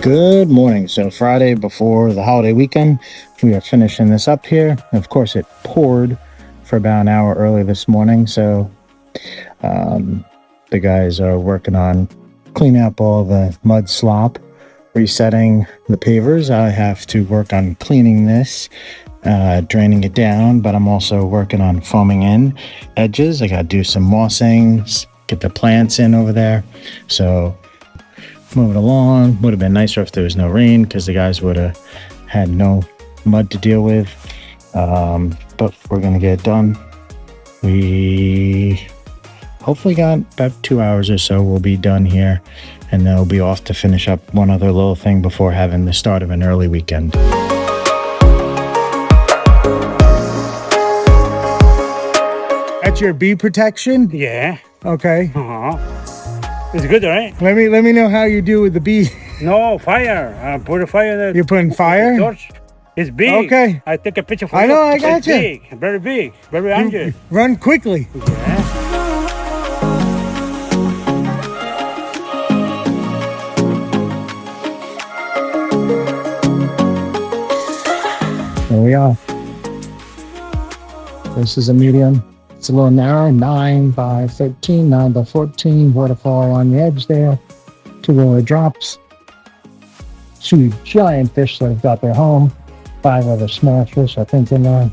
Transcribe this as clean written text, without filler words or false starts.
Good morning. So Friday before the holiday weekend, we are finishing this up here. Of course, it poured for about an hour early this morning. So the guys are working on cleaning up all the mud slop, resetting the pavers. I have to work on cleaning this, draining it down, but I'm also working on foaming in edges. I got to do some mossing, get the plants in over there. So moving along. Would have been nicer if there was no rain because the guys would have had no mud to deal with. But we're going to get it done. We hopefully got about 2 hours or so. We'll be done here, and then we'll be off to finish up one other little thing before having the start of an early weekend. That's your bee protection? Yeah. Okay. It's good, right? Let me know how you do with the bee. No, fire. I put a fire there. You're putting fire? Torch. It's big. Okay. I take a picture for I you. know, I got It's you. big, very angry. Run quickly. Yeah. There we are. This is a medium. It's a little narrow, 9 by 13, 9 by 14, waterfall on the edge there, 2 little drops, 2 giant fish that have got their home, 5 other small fish I think in there.